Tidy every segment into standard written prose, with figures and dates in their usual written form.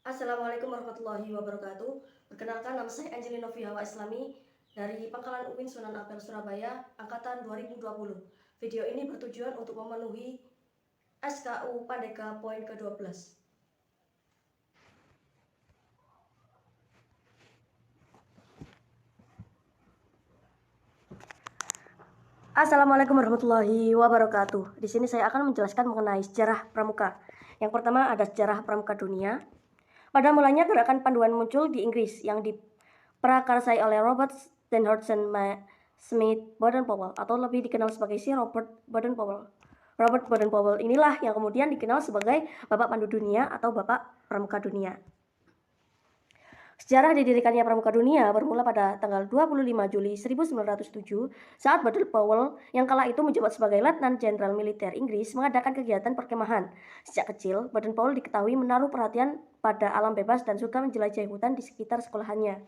Assalamualaikum warahmatullahi wabarakatuh. Perkenalkan, nama saya Angelina Noviawa Islami dari Pangkalan UIN Sunan Ampel Surabaya, angkatan 2020. Video ini bertujuan untuk memenuhi SKU Pandeka poin ke-12. Assalamualaikum warahmatullahi wabarakatuh. Di sini saya akan menjelaskan mengenai sejarah pramuka. Yang pertama ada sejarah pramuka dunia. Pada mulanya gerakan panduan muncul di Inggris yang diprakarsai oleh Robert Stanhope Smith Baden-Powell atau lebih dikenal sebagai si Robert Baden-Powell. Robert Baden-Powell inilah yang kemudian dikenal sebagai Bapak Pandu Dunia atau Bapak Pramuka Dunia. Sejarah didirikannya Pramuka Dunia bermula pada tanggal 25 Juli 1907 saat Baden-Powell yang kala itu menjabat sebagai Letnan Jenderal Militer Inggris mengadakan kegiatan perkemahan. Sejak kecil, Baden-Powell diketahui menaruh perhatian pada alam bebas dan suka menjelajahi hutan di sekitar sekolahannya.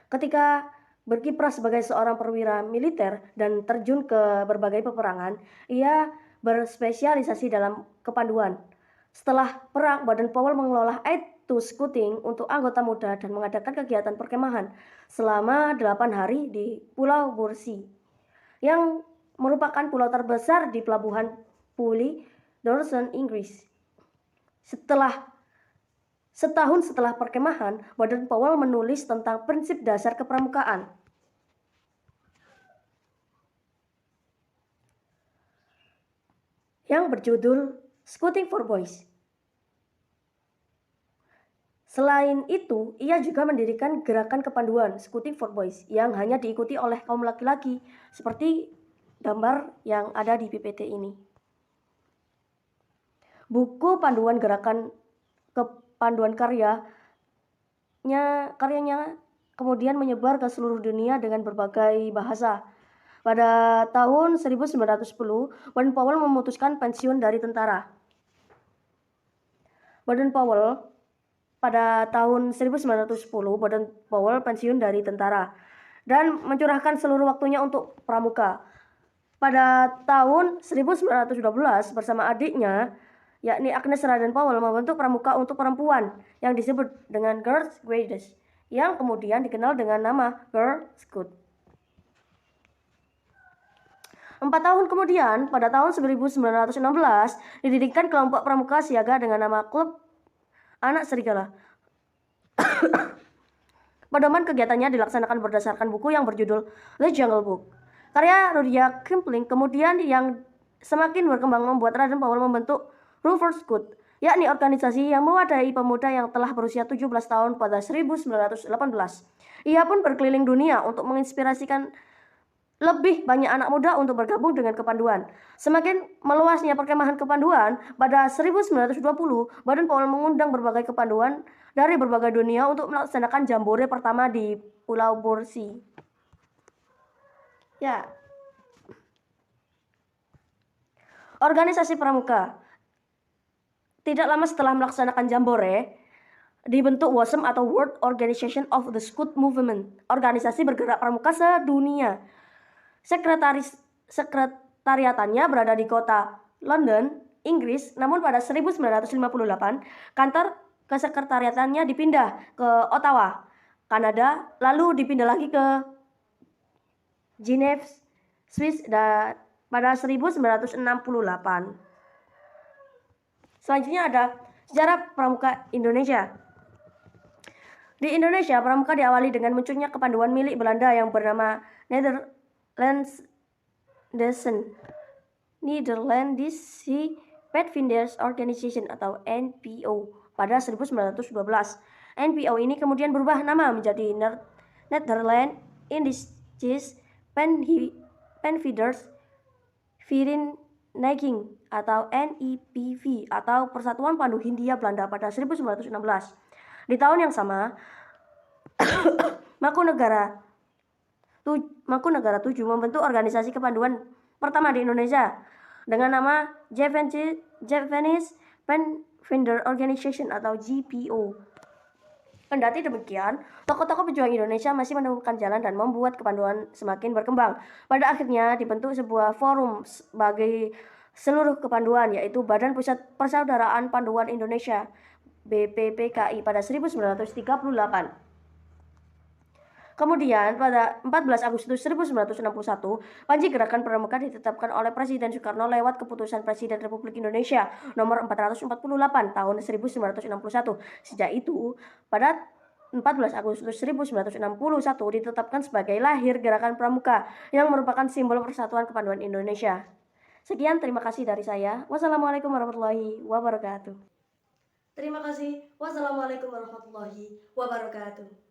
Ketika berkiprah sebagai seorang perwira militer dan terjun ke berbagai peperangan, ia berspesialisasi dalam kepanduan. Setelah perang, Baden-Powell mengelola Aid to Scouting untuk anggota muda dan mengadakan kegiatan perkemahan selama 8 hari di Pulau Bursi, yang merupakan pulau terbesar di pelabuhan Puli, Dorset, Inggris. Setahun setelah perkemahan, Baden-Powell menulis tentang prinsip dasar kepramukaan. Yang berjudul Scouting for Boys. Selain itu, ia juga mendirikan gerakan kepanduan Scouting for Boys yang hanya diikuti oleh kaum laki-laki, seperti gambar yang ada di PPT ini. Buku panduan gerakan kepanduan karyanya kemudian menyebar ke seluruh dunia dengan berbagai bahasa. Pada tahun 1910, Baden-Powell memutuskan pensiun dari tentara. Pada tahun 1910, Baden-Powell pensiun dari tentara dan mencurahkan seluruh waktunya untuk pramuka. Pada tahun 1912, bersama adiknya, yakni Agnes Baden-Powell, membentuk pramuka untuk perempuan yang disebut dengan Girls Guides, yang kemudian dikenal dengan nama Girl Scout. 4 tahun kemudian, pada tahun 1916, didirikan kelompok pramuka siaga dengan nama Klub Anak Serigala. Pedoman kegiatannya dilaksanakan berdasarkan buku yang berjudul The Jungle Book, karya Rudyard Kipling. Kemudian yang semakin berkembang membuat Baden-Powell membentuk Rover Scout, yakni organisasi yang mewadahi pemuda yang telah berusia 17 tahun pada 1918. Ia pun berkeliling dunia untuk menginspirasikan lebih banyak anak muda untuk bergabung dengan kepanduan. Semakin meluasnya perkemahan kepanduan, pada 1920 Baden-Powell mengundang berbagai kepanduan dari berbagai dunia untuk melaksanakan jambore pertama di Pulau Bursi. Ya. Organisasi pramuka. Tidak lama setelah melaksanakan jambore, dibentuk WOSM atau World Organization of the Scout Movement, organisasi bergerak pramuka sedunia. Sekretariatannya berada di kota London, Inggris, namun pada 1958 kantor kesekretariatannya dipindah ke Ottawa, Kanada, lalu dipindah lagi ke Geneva, Swiss pada 1968. Selanjutnya ada sejarah pramuka Indonesia. Di Indonesia, pramuka diawali dengan munculnya kepanduan milik Belanda yang bernama Nederlandse Pathfinders Organization atau NPO pada 1912. NPO ini kemudian berubah nama menjadi Nederland Indische Pathfinders Vereniging atau NEPV atau Persatuan Pandu Hindia Belanda pada 1916. Di tahun yang sama, Mangkunegara 7 membentuk organisasi kepanduan pertama di Indonesia dengan nama Japanese Pathfinder Organization atau GPO. Kendati demikian, tokoh-tokoh pejuang Indonesia masih menemukan jalan dan membuat kepanduan semakin berkembang. Pada akhirnya dibentuk sebuah forum sebagai seluruh kepanduan, yaitu Badan Pusat Persaudaraan Panduan Indonesia BPPKI pada 1938. Kemudian pada 14 Agustus 1961, Panji Gerakan Pramuka ditetapkan oleh Presiden Soekarno lewat Keputusan Presiden Republik Indonesia nomor 448 tahun 1961. Sejak itu, pada 14 Agustus 1961 ditetapkan sebagai lahir Gerakan Pramuka yang merupakan simbol persatuan kepanduan Indonesia. Sekian, terima kasih dari saya. Wassalamualaikum warahmatullahi wabarakatuh. Terima kasih. Wassalamualaikum warahmatullahi wabarakatuh.